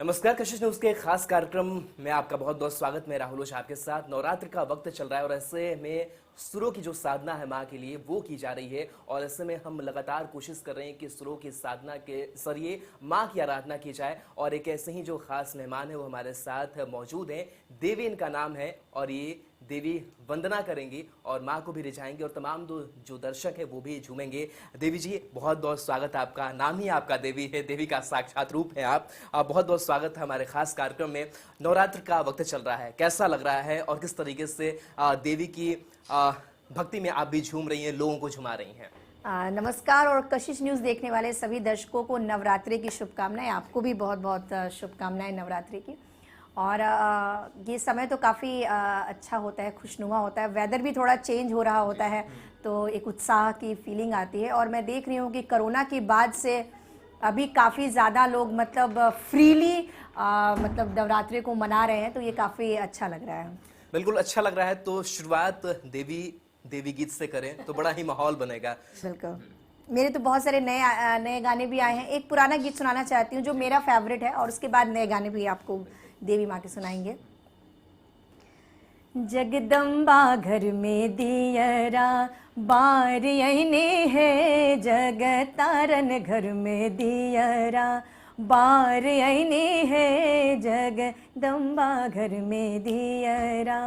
नमस्कार, कशिश न्यूज के खास कार्यक्रम में आपका बहुत बहुत स्वागत। मैं राहुल ओझा आपके साथ। नवरात्र का वक्त चल रहा है और ऐसे में सुरों की जो साधना है माँ के लिए वो की जा रही है और ऐसे में हम लगातार कोशिश कर रहे हैं कि सुरों की साधना के जरिए माँ की आराधना की जाए। और एक ऐसे ही जो खास मेहमान है वो हमारे साथ मौजूद हैं। देवी इनका नाम है और ये देवी वंदना करेंगी और माँ को भी रिझाएंगे और तमाम जो दर्शक है वो भी झूमेंगे। देवी जी, बहुत बहुत स्वागत है आपका। नाम ही आपका देवी है, देवी का साक्षात रूप है आप। बहुत बहुत स्वागत है हमारे खास कार्यक्रम में। नवरात्र का वक्त चल रहा है, कैसा लग रहा है और किस तरीके से देवी की भक्ति में आप भी झूम रही हैं, लोगों को झुमा रही हैं? नमस्कार और कशिश न्यूज़ देखने वाले सभी दर्शकों को नवरात्रि की शुभकामनाएं। आपको भी बहुत बहुत शुभकामनाएं नवरात्रि की। और ये समय तो काफ़ी अच्छा होता है, खुशनुमा होता है। वेदर भी थोड़ा चेंज हो रहा होता है तो एक उत्साह की फीलिंग आती है। और मैं देख रही हूँ कि कोरोना के बाद से अभी काफ़ी ज़्यादा लोग मतलब फ्रीली मतलब नवरात्रि को मना रहे हैं, तो ये काफ़ी अच्छा लग रहा है। बिल्कुल अच्छा लग रहा है। तो शुरुआत देवी देवी गीत से करें तो बड़ा ही माहौल बनेगा। बिल्कुल। मेरे तो बहुत सारे नए गाने भी आए हैं। एक पुराना गीत सुनाना चाहती हूँ जो मेरा फेवरेट है और उसके बाद नए गाने भी आपको देवी माँ के सुनाएंगे। जगदम्बा घर में दियरा बार अने है, जगतारन घर में दियरा बार अने है, जगदम्बा घर में दियरा।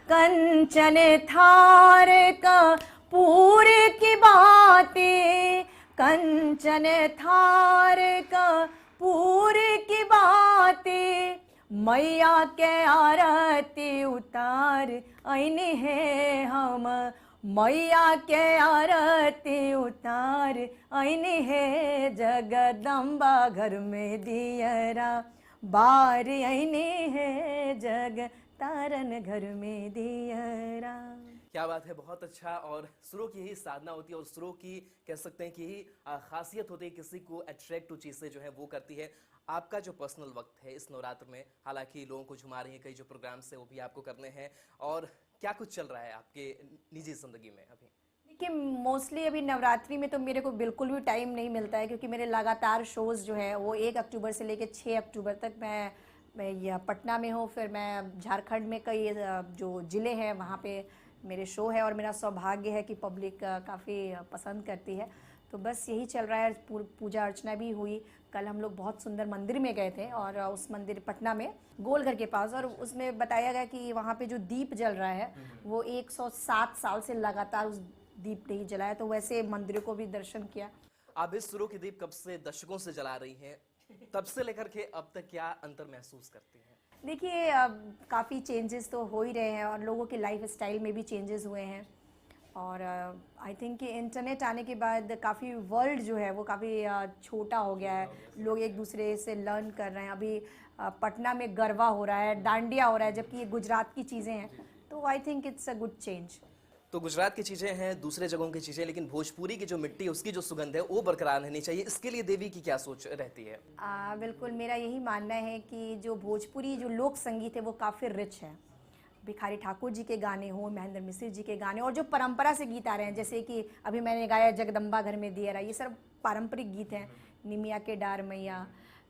कंचन थार का पूर की बातें, कंचन थार का पूर की बातें, मैया के आरती उतार आईने हैं हम, मैया के आरती उतार आईने हैं, जगदम्बा घर में दियरा बार आईने हैं, जग तारन घर में दियरा। क्या बात है, बहुत अच्छा। और सुरों की यही साधना होती है और सुरों की कह सकते हैं कि यही खासियत होती है, किसी को अट्रैक्ट चीज़ें जो है वो करती है। आपका जो पर्सनल वक्त है इस नवरात्र में, हालांकि लोगों को झुमा रही हैं, कई जो प्रोग्राम्स है वो भी आपको करने हैं, और क्या कुछ चल रहा है आपके निजी जिंदगी में अभी? देखिए, मोस्टली अभी नवरात्रि में तो मेरे को बिल्कुल भी टाइम नहीं मिलता है, क्योंकि मेरे लगातार शोज़ जो है वो 1 अक्टूबर से लेकर 6 अक्टूबर तक मैं यह पटना में हूँ। फिर मैं झारखंड में कई जो ज़िले हैं वहाँ पे मेरे शो है और मेरा सौभाग्य है कि पब्लिक काफ़ी पसंद करती है। तो बस यही चल रहा है। पूजा अर्चना भी हुई। कल हम लोग बहुत सुंदर मंदिर में गए थे और उस मंदिर पटना में गोलघर के पास, और उसमें बताया गया कि वहाँ पे जो दीप जल रहा है वो 107 साल से लगातार उस दीप नहीं जलाया। तो वैसे मंदिरों को भी दर्शन किया। आप इस सुरों की दीप कब से दशकों से जला रही हैं, तब से लेकर के अब तक क्या अंतर महसूस करती हैं? देखिए, काफ़ी चेंजेस तो हो ही रहे हैं और लोगों के लाइफ स्टाइल में भी चेंजेस हुए हैं। और आई थिंक कि इंटरनेट आने के बाद काफ़ी वर्ल्ड जो है वो काफ़ी छोटा हो गया है। लोग एक दूसरे से लर्न कर रहे हैं। अभी पटना में गरबा हो रहा है, डांडिया हो रहा है, जबकि ये गुजरात की चीज़ें हैं। तो I think it's a good change. तो गुजरात की चीज़ें हैं, दूसरे जगहों की चीज़ें, लेकिन भोजपुरी की जो मिट्टी है उसकी जो सुगंध है वो बरकरार रहनी चाहिए। इसके लिए देवी की क्या सोच रहती है? बिल्कुल, मेरा यही मानना है कि जो भोजपुरी जो लोक संगीत है वो काफ़ी रिच है। भिखारी ठाकुर जी के गाने हों, महेंद्र मिश्र जी के गाने, और जो परंपरा से गीत आ रहे हैं, जैसे कि अभी मैंने गाया जगदम्बा घर में दियरा, ये सब पारंपरिक गीत हैं। निमिया के डार मैया,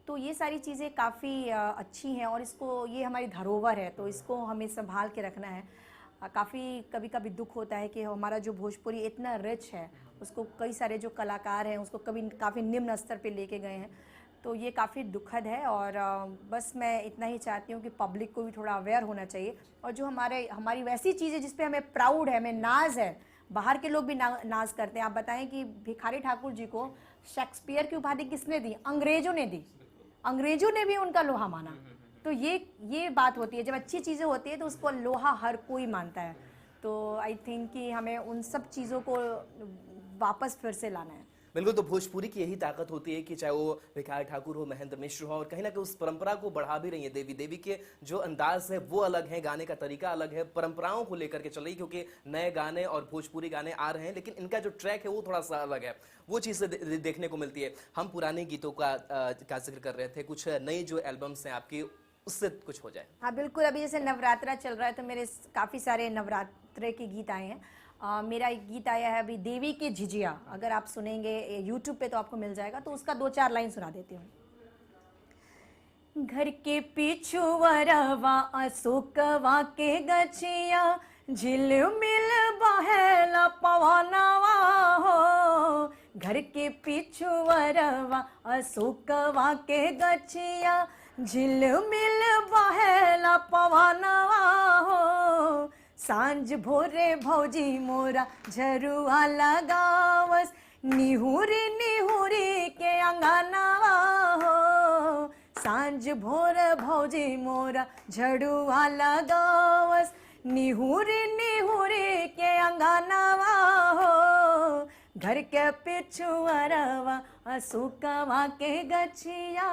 तो ये सारी चीज़ें काफ़ी अच्छी हैं और इसको, ये हमारी धरोहर है तो इसको हमें संभाल के रखना है। काफ़ी कभी कभी दुख होता है कि हमारा जो भोजपुरी इतना रिच है उसको कई सारे जो कलाकार हैं उसको कभी काफ़ी निम्न स्तर पे लेके गए हैं। तो ये काफ़ी दुखद है। और बस मैं इतना ही चाहती हूँ कि पब्लिक को भी थोड़ा अवेयर होना चाहिए, और जो हमारी वैसी चीज़ें जिस पे हमें प्राउड है, हमें नाज है, बाहर के लोग भी नाज करते हैं। आप बताएं कि भिखारी ठाकुर जी को शेक्सपियर की उपाधि किसने दी? अंग्रेजों ने दी। अंग्रेजों ने भी उनका लोहा माना। तो ये बात होती है, जब अच्छी चीज़ें होती है तो उसको लोहा हर कोई मानता है। तो आई थिंक कि हमें उन सब चीज़ों को वापस फिर से लाना है। बिल्कुल। तो भोजपुरी की यही ताकत होती है कि चाहे वो भिखारी ठाकुर हो, महेंद्र मिश्र हो, और कहीं ना कहीं उस परंपरा को बढ़ा भी रही है देवी। देवी के जो अंदाज है वो अलग है, गाने का तरीका अलग है, परंपराओं को लेकर के चल रही, क्योंकि नए गाने और भोजपुरी गाने आ रहे हैं लेकिन इनका जो ट्रैक है वो थोड़ा सा अलग है। वो चीज़ें देखने को मिलती है। हम पुराने गीतों का जिक्र कर रहे थे, कुछ नई जो एल्बम्स हैं आपकी, उससे कुछ हो जाए। हाँ बिल्कुल, अभी जैसे नवरात्रा चल रहा है तो मेरे काफ़ी सारे नवरात्रे के गीत आए हैं। मेरा एक गीत आया है अभी, देवी की झिझिया। अगर आप सुनेंगे यूट्यूब पे तो आपको मिल जाएगा, तो उसका 2-4 लाइन सुना देती हूँ। घर के पिछुअरवा अशोकवा के गछिया झिलमिल बहेला पवनवा हो। घर के पिछुअरवा अशोकवा के गछिया झिलमिल बहेला पवनवा हो। सांझ भोरे भौजी मोरा झरुआ लगावस निहुरी निहुरी के अंगनवा हो। सांझ भोर भौजी मोरा झड़ुआ लगावस निहुरी निहुरी के अंगनवा हो। घर के पिछुअरवा अशोकवा के गछिया।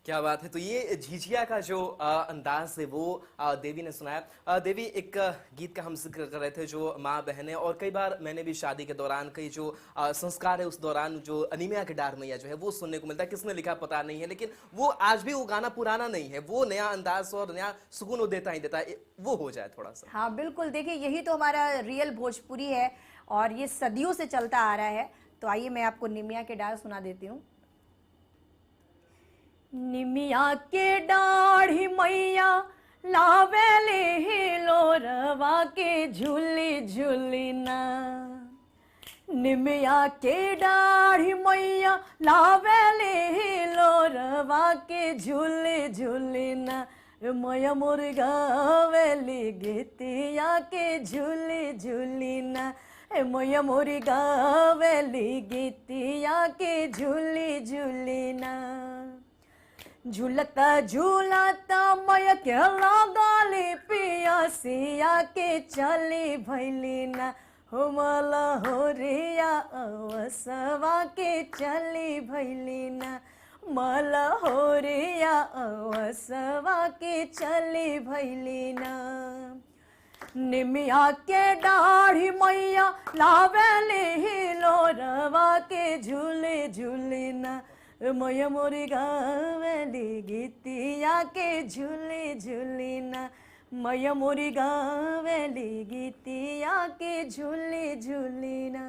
क्या बात है। तो ये झिझिया का जो अंदाज है वो देवी ने सुनाया। देवी, एक गीत का हम जिक्र कर रहे थे जो माँ बहनें, और कई बार मैंने भी शादी के दौरान कई जो संस्कार है उस दौरान जो अनिमिया के डार मैया जो है वो सुनने को मिलता है। किसने लिखा पता नहीं है, लेकिन वो आज भी वो गाना पुराना नहीं है, वो नया अंदाज और नया सुकून वो देता ही देता है। वो हो जाए थोड़ा सा। हाँ बिल्कुल, देखिए यही तो हमारा रियल भोजपुरी है और ये सदियों से चलता आ रहा है। तो आइए मैं आपको निमिया के डार सुना देती हूँ। निमिया के डाढ़ी मैया लावेले हिलोरवा के झूली झूली ना। निमिया के डाढ़ी मैया लावेले हिलोरवा के झूली झूली ना। मैया मोर गावेली गीतिया के झूली झूली ना। मैया मोर गावेली गीतिया के झूली झूली ना। झूलता झूलता मैया के लगाली पियासिया के चली भैली ना। हो मला हो रिया अवसवा के चली भैली ना। मला हो रिया अवसवा के चली भैली ना। निमिया के डाढ़ी मैया लावेली हिलोरवा के झूले झूली ना। मैया मोरी गावेली गीतिया के झूली झूली ना। मैया मोरी गावेली गीतिया के झूली झूली ना।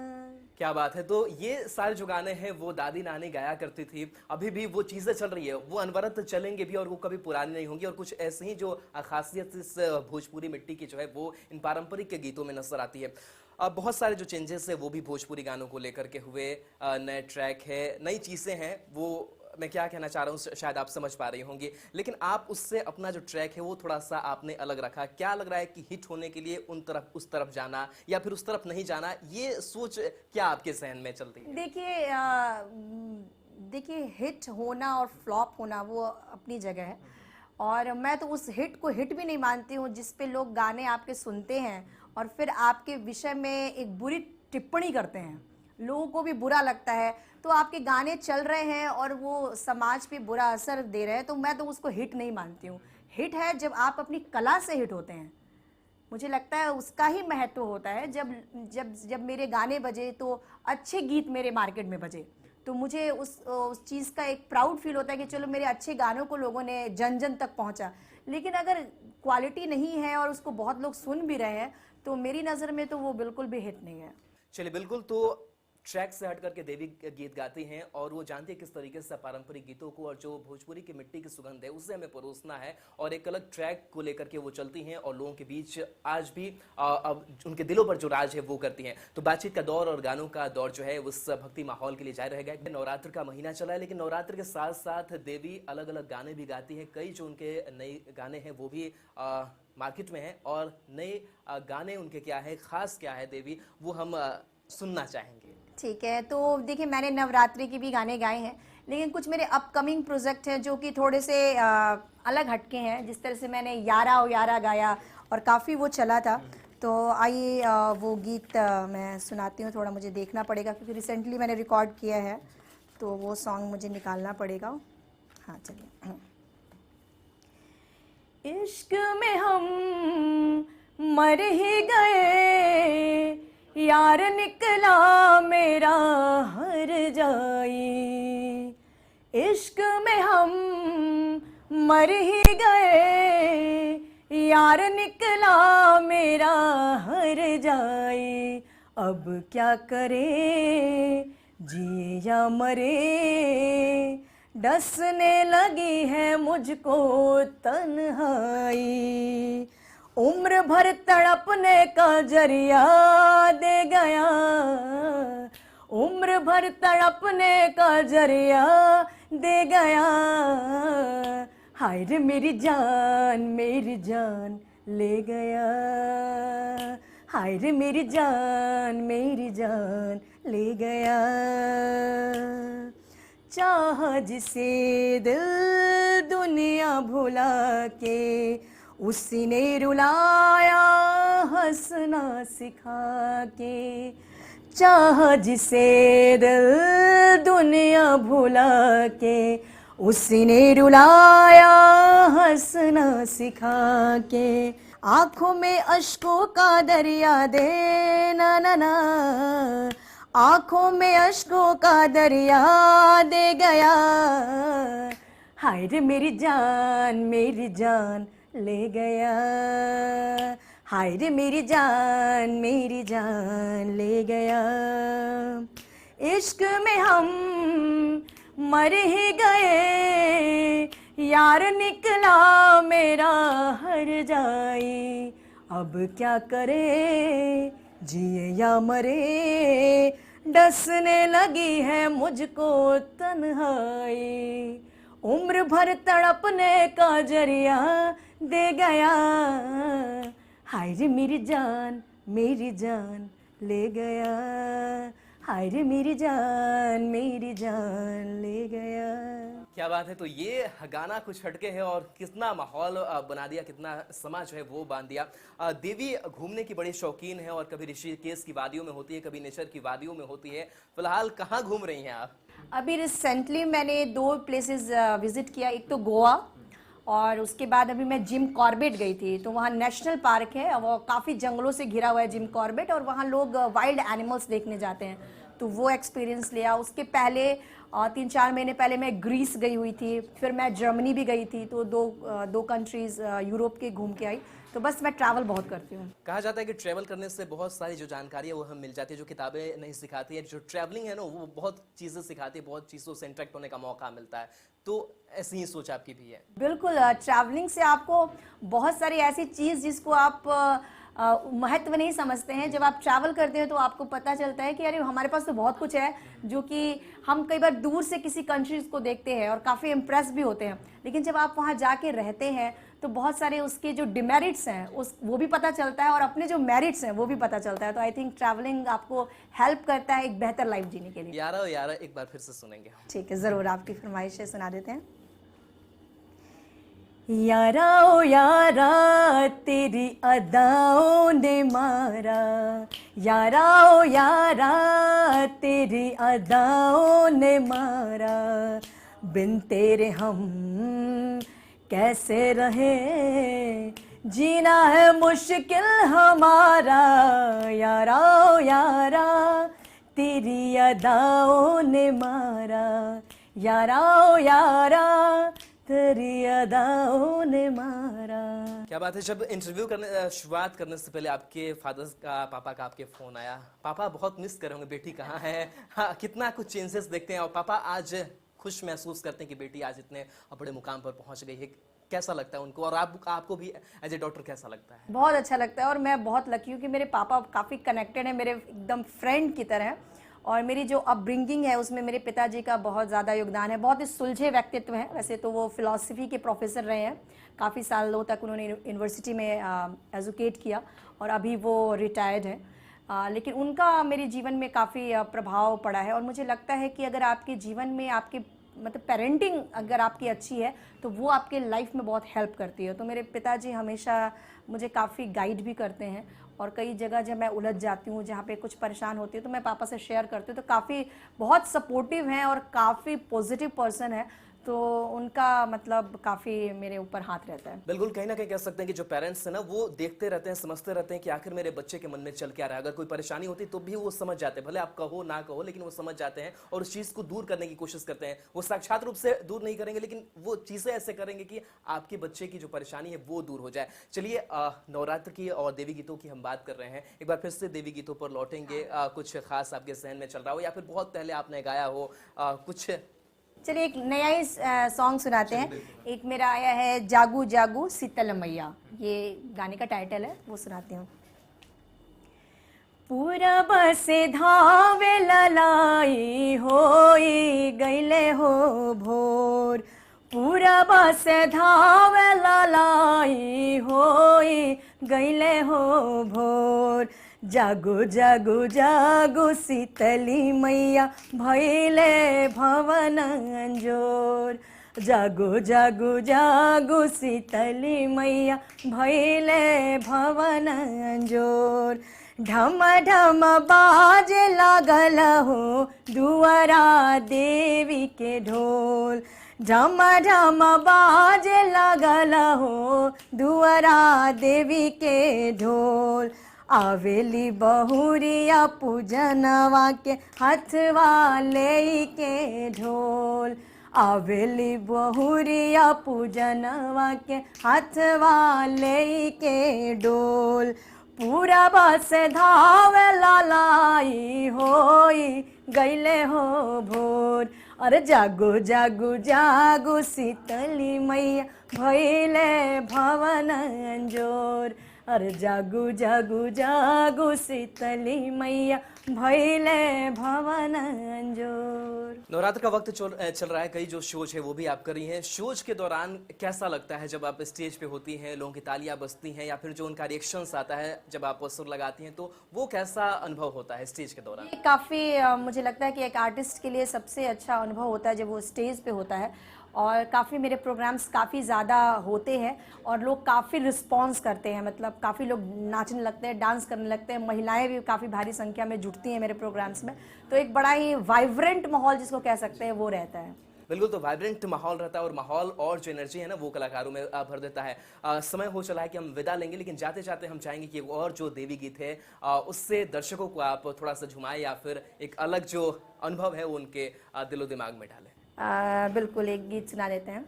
क्या बात है। तो ये सारे जो गाने हैं वो दादी नानी गाया करती थी, अभी भी वो चीजें चल रही है, वो अनवरत चलेंगे भी और वो कभी पुरानी नहीं होंगी। और कुछ ऐसे ही जो खासियत इस भोजपुरी मिट्टी की जो है वो इन पारंपरिक के गीतों में नजर आती है। अब बहुत सारे जो चेंजेस है वो भी भोजपुरी गानों को लेकर के हुए, नए ट्रैक है, नई चीजें हैं। वो मैं क्या कहना चाह रहा हूँ शायद आप समझ पा रही होंगी, लेकिन आप उससे अपना जो ट्रैक है वो थोड़ा सा आपने अलग रखा। क्या लग रहा है कि हिट होने के लिए उस तरफ जाना या फिर उस तरफ नहीं जाना, ये सोच क्या आपके जहन में चलती है? देखिए हिट होना और फ्लॉप होना वो अपनी जगह है, और मैं तो उस हिट को हिट भी नहीं मानती हूँ जिस पे लोग गाने आपके सुनते हैं और फिर आपके विषय में एक बुरी टिप्पणी करते हैं। लोगों को भी बुरा लगता है, तो आपके गाने चल रहे हैं और वो समाज पे बुरा असर दे रहे हैं, तो मैं तो उसको हिट नहीं मानती हूँ। हिट है जब आप अपनी कला से हिट होते हैं। मुझे लगता है उसका ही महत्व होता है। जब जब जब मेरे गाने बजे तो अच्छे गीत मेरे मार्केट में बजे, तो मुझे उस चीज़ का एक प्राउड फील होता है कि चलो मेरे अच्छे गानों को लोगों ने जन जन तक पहुंचा। लेकिन अगर क्वालिटी नहीं है और उसको बहुत लोग सुन भी रहे हैं, तो मेरी नज़र में तो वो बिल्कुल भी हिट नहीं है। चलिए, बिल्कुल। तो ट्रैक से हट करके देवी गीत गाती हैं और वो जानती है किस तरीके से पारंपरिक गीतों को और जो भोजपुरी की मिट्टी की सुगंध है उससे हमें परोसना है, और एक अलग ट्रैक को लेकर के वो चलती हैं और लोगों के बीच आज भी अब उनके दिलों पर जो राज है वो करती हैं। तो बातचीत का दौर और गानों का दौर जो है उस भक्ति माहौल के लिए जारी रहेगा। नवरात्र का महीना चला है, लेकिन नवरात्र के साथ साथ देवी अलग अलग गाने भी गाती है। कई जो उनके नए गाने हैं वो भी मार्केट में हैं, और नए गाने उनके क्या है, खास क्या है देवी, वो हम सुनना चाहेंगे। ठीक है, तो देखिए मैंने नवरात्रि के भी गाने गाए हैं, लेकिन कुछ मेरे अपकमिंग प्रोजेक्ट हैं जो कि थोड़े से अलग हटके हैं। जिस तरह से मैंने यारा ओ यारा गाया और काफ़ी वो चला था, तो आइए वो गीत मैं सुनाती हूँ। थोड़ा मुझे देखना पड़ेगा क्योंकि रिसेंटली मैंने रिकॉर्ड किया है, तो वो सॉन्ग मुझे निकालना पड़ेगा। हाँ चलिए। इश्क में हम मर ही गए, यार निकला मेरा हर जाई। इश्क में हम मर ही गए, यार निकला मेरा हर जाई। अब क्या करे, जिए या मरे, डसने लगी है मुझको तन्हाई, उम्र भर तड़पने का जरिया दे गया, उम्र भर तड़पने का जरिया दे गया, हाय रे मेरी जान ले गया, हाय रे मेरी जान ले गया। चाह जिसे दिल दुनिया भुला के, उसी ने रुलाया हंसना सिखा के, चाह जिसे दिल दुनिया भुला के, उसी ने रुलाया हंसना सिखा के, आंखों में अश्कों का दरिया दे ना ना ना, आंखों में अश्कों का दरिया दे गया, हाय रे मेरी जान ले गया, हाय रे मेरी जान ले गया। इश्क में हम मर ही गए, यार निकला मेरा हर जाई, अब क्या करे जिए या मरे, डसने लगी है मुझको तन्हाई, उम्र भर तड़पने का जरिया दे गया, हाय रे मेरी जान ले गया, हाय रे मेरी जान ले गया। क्या बात है। तो ये गाना कुछ हटके है और कितना माहौल बना दिया, कितना समा जो है वो बांध दिया। देवी घूमने की बड़ी शौकीन है और कभी ऋषिकेश की वादियों में होती है, कभी नेचर की वादियों में होती है। फिलहाल कहाँ घूम रही हैं आप? अभी रिसेंटली मैंने 2 प्लेसेस विजिट किया, एक तो गोवा और उसके बाद अभी मैं जिम कॉर्बेट गई थी। तो वहाँ नेशनल पार्क है, वो काफ़ी जंगलों से घिरा हुआ है जिम कॉर्बेट, और वहाँ लोग वाइल्ड एनिमल्स देखने जाते हैं, तो वो एक्सपीरियंस लिया। उसके पहले 3-4 महीने पहले मैं ग्रीस गई हुई थी, फिर मैं जर्मनी भी गई थी, तो दो कंट्रीज़ यूरोप के घूम के आई। तो बस मैं ट्रैवल बहुत करती हूँ। कहा जाता है कि ट्रैवल करने से बहुत सारी जो जानकारी है वो हमें मिल जाती है, जो किताबें नहीं सिखाती है। जो ट्रैवलिंग है ना वो बहुत चीज़ें सिखाती है, बहुत चीज़ों से इंटरेक्ट होने का मौका मिलता है। तो ऐसी ही सोच आपकी भी है? बिल्कुल, ट्रैवलिंग से आपको बहुत सारी ऐसी चीज़ जिसको आप महत्व नहीं समझते हैं, जब आप ट्रैवल करते हैं तो आपको पता चलता है कि अरे हमारे पास तो बहुत कुछ है, जो कि हम कई बार दूर से किसी कंट्रीज़ को देखते हैं और काफ़ी इम्प्रेस भी होते हैं, लेकिन जब आप वहाँ जाके रहते हैं तो बहुत सारे उसके जो डिमेरिट्स हैं वो भी पता चलता है, और अपने जो मेरिट्स हैं वो भी पता चलता है। तो आई थिंक ट्रैवलिंग आपको हेल्प करता है एक बेहतर लाइफ जीने के लिए। यारा एक बार फिर से सुनेंगे हम। ठीक है, ज़रूर, आपकी फरमाइशें सुना देते हैं। यारा ओ यारा तेरी अदाओं ने मारा, यारा ओ यारा तेरी अदाओं ने मारा, बिन तेरे हम कैसे रहे, जीना है मुश्किल हमारा, यारा ओ यारा तेरी अदाओं ने मारा, यारा ओ यारा तेरी अदाओं ने मारा। क्या बात है। जब इंटरव्यू करने शुरुआत करने से पहले आपके फादर का, पापा का आपके फ़ोन आया, पापा बहुत मिस कर रहे होंगे, बेटी कहाँ है? हाँ, कितना कुछ चेंजेस देखते हैं, और पापा आज खुश महसूस करते हैं कि बेटी आज इतने बड़े मुकाम पर पहुंच गई है। कैसा लगता है उनको, और आपको भी एज ए डॉक्टर कैसा लगता है? बहुत अच्छा लगता है, और मैं बहुत लकी हूँ कि मेरे पापा काफ़ी कनेक्टेड है, मेरे एकदम फ्रेंड की तरह। और मेरी जो अपब्रिंगिंग है उसमें मेरे पिताजी का बहुत ज़्यादा योगदान है। बहुत ही सुलझे व्यक्तित्व हैं, वैसे तो वो फ़िलासफ़ी के प्रोफेसर रहे हैं, काफ़ी सालों तक उन्होंने यूनिवर्सिटी में एजुकेट किया, और अभी वो रिटायर्ड हैं। लेकिन उनका मेरे जीवन में काफ़ी प्रभाव पड़ा है, और मुझे लगता है कि अगर आपके जीवन में आपके मतलब पेरेंटिंग अगर आपकी अच्छी है तो वो आपके लाइफ में बहुत हेल्प करती है। तो मेरे पिताजी हमेशा मुझे काफ़ी गाइड भी करते हैं, और कई जगह जब मैं उलझ जाती हूँ, जहाँ पे कुछ परेशान होती हूँ, तो मैं पापा से शेयर करती हूँ। तो काफ़ी बहुत सपोर्टिव हैं और काफ़ी पॉजिटिव पर्सन है, तो उनका मतलब काफ़ी मेरे ऊपर हाथ रहता है। बिल्कुल, कहीं ना कहीं कह सकते हैं कि जो पेरेंट्स हैं ना वो देखते रहते हैं, समझते रहते हैं कि आखिर मेरे बच्चे के मन में चल क्या रहा है। अगर कोई परेशानी होती तो भी वो समझ जाते हैं, भले आप कहो ना कहो, लेकिन वो समझ जाते हैं और उस चीज़ को दूर करने की कोशिश करते हैं। वो साक्षात रूप से दूर नहीं करेंगे, लेकिन वो चीज़ें ऐसे करेंगे कि आपके बच्चे की जो परेशानी है वो दूर हो जाए। चलिए, नवरात्र की और देवी गीतों की हम बात कर रहे हैं, एक बार फिर से देवी गीतों पर लौटेंगे। कुछ खास आपके जहन में चल रहा हो, या फिर बहुत पहले आपने गाया हो कुछ चलिए एक नया ही सॉन्ग सुनाते हैं। एक मेरा आया है जागू जागू शीतल मैया, ये गाने का टाइटल है, वो सुनाती हूँ। पूरब से धावे ललाई होई गईले हो भोर, पूरब से धावे ललाई होई गईले हो भोर, जागो जागो जागो शीतली मैया भैले भवन अंजोर, जागो जागो जागो शीतली मैया भैले भवन अंजोर, ढम ढम बाज लागल हो दुआरा देवी के ढोल, ढम ढम बाज लागल हो दुआरा देवी के ढोल, आवेली बहुरिया पूजनवा के हथवा ले के ढोल, आवेली बहुरिया पूजनवा के हथवा ले के डोल, पूरा बस धावे लालाई होई गईले हो भोर, अरे जागो जागो जागो शीतली मैया भैले भवन अंजोर, अरे जागो जागो जागो शीतली मैया भैले भवन अंजोर। नवरात्र का वक्त चल रहा है, कई जो शोज है वो भी आप कर रही हैं। शोज के दौरान कैसा लगता है जब आप स्टेज पे होती हैं, लोगों की तालियां बजती हैं या फिर जो उनका रिएक्शंस आता है जब आप सुर लगाती हैं, तो वो कैसा अनुभव होता है स्टेज के दौरान? ये काफ़ी मुझे लगता है कि एक आर्टिस्ट के लिए सबसे अच्छा अनुभव होता है जब वो स्टेज पे होता है, और काफ़ी मेरे प्रोग्राम्स काफ़ी ज़्यादा होते हैं और लोग काफ़ी रिस्पॉन्स करते हैं, मतलब काफ़ी लोग नाचने लगते हैं, डांस करने लगते हैं, महिलाएं भी काफ़ी भारी संख्या में जुटती हैं मेरे प्रोग्राम्स में, तो एक बड़ा ही वाइब्रेंट माहौल जिसको कह सकते हैं वो रहता है। बिल्कुल, तो वाइब्रेंट माहौल रहता है और माहौल और जो एनर्जी है ना वो कलाकारों में भर देता है। समय हो चला है कि हम विदा लेंगे, लेकिन जाते जाते हम चाहेंगे कि और जो देवी गीत है उससे दर्शकों को आप थोड़ा सा झुमाएं या फिर एक अलग जो अनुभव है वो उनके दिलो दिमाग में डालें। बिल्कुल, एक गीत सुना देते हैं।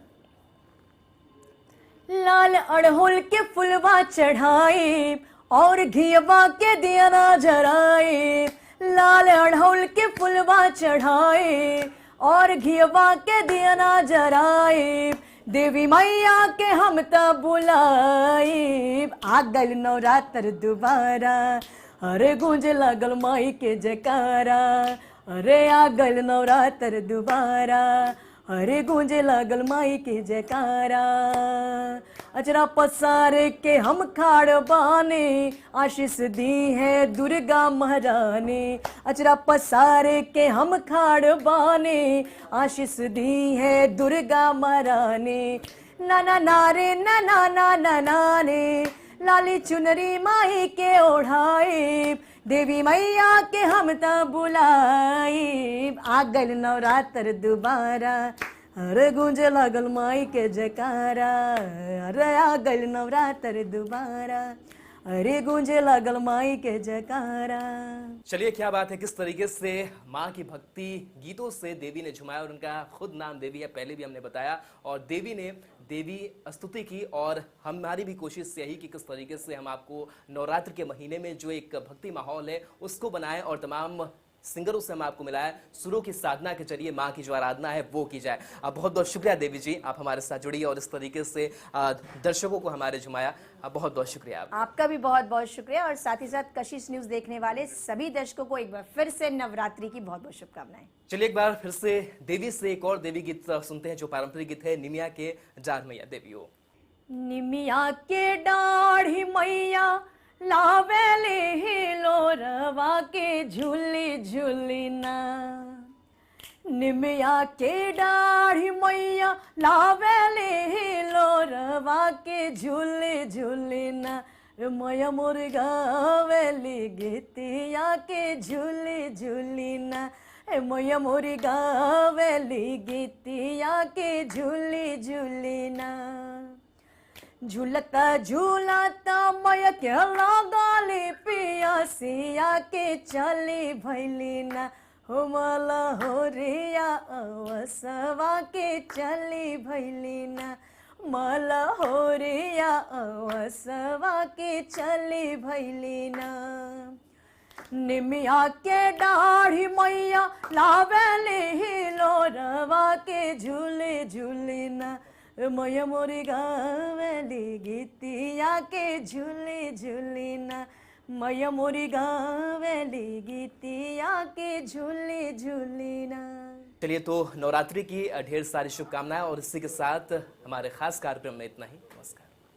लाल अड़हुल के फुलवा चढ़ाई और घियवा के दिया ना जराई, लाल अड़हुल के फुलवा चढ़ाई और घियवा के दिया ना जराई, देवी मैया के हम तब बुलाई, आ गल नवरात्र दोबारा, अरे गूंज लागल माई के जयकारा, अरे आ गल नवरात्र दोबारा, अरे गूंजे लागल माई के जयकारा, अचरा पसार के हम खाड़ बाने, आशीष दी है दुर्गा महारानी, अचरा पसार के हम खाड़ बाने, आशीष दी है दुर्गा महारानी, ना ना नारे ना ना ना ना नारे, लाली चुनरी माई के ओढ़ाई, देवी मैया के हम तब बुलाई, आ गल नवरात्र दोबारा, अरे गूंजे लागल माई के जयकारा, अरे आ गल नवरात्र दोबारा, अरे गूंजे लागल माई के जयकारा। चलिए, क्या बात है, किस तरीके से माँ की भक्ति गीतों से देवी ने झुमाया, और उनका खुद नाम देवी है, पहले भी हमने बताया, और देवी ने देवी स्तुति की, और हमारी भी कोशिश यही कि किस तरीके से हम आपको नवरात्र के महीने में जो एक भक्ति माहौल है उसको बनाएं, और तमाम सिंगरों से हम आपको मिलाया, सुरों की साधना के जरिए माँ की जो आराधना है वो की जाए। बहुत बहुत शुक्रिया देवी जी, आप हमारे साथ जुड़ी और इस तरीके से दर्शकों को हमारे झुमाया, बहुत बहुत शुक्रिया आपका भी बहुत बहुत शुक्रिया, और साथ ही साथ कशिश न्यूज देखने वाले सभी दर्शकों को एक बार फिर से नवरात्रि की बहुत बहुत शुभकामनाएं। चलिए एक बार फिर से देवी से एक और देवी गीत सुनते हैं, जो पारंपरिक गीत है निमिया के जान मैया देवियो। निमिया के डाढ़ी मैया लावेले हिलोरवा के झूली झूली ना, निमिया के डाढ़ी मैया लावेले हिलोरवा के झूली झूली ना, मैया मोर गावेली गीतिया के झूली झूली ना, मैया मोर गावेली गीतिया के झूली झूली ना, झूलता झूलता मैया के लगाली पियासिया के चली भैली ना, हो मला हो रिया अवसवा के चली भैली ना, मला हो रिया अवसवा के चली भैली ना, निमिया के डाढ़ी मैया लावेली हिलोरवा के झूले झूले ना मैया मोरी गावेली गीतिया के झूले झूले ना मैया मोरी गावेली गीतिया के झूले झूले ना। चलिए, तो नवरात्रि की ढेर सारी शुभकामनाएं और इसी के साथ हमारे खास कार्यक्रम में इतना ही। नमस्कार।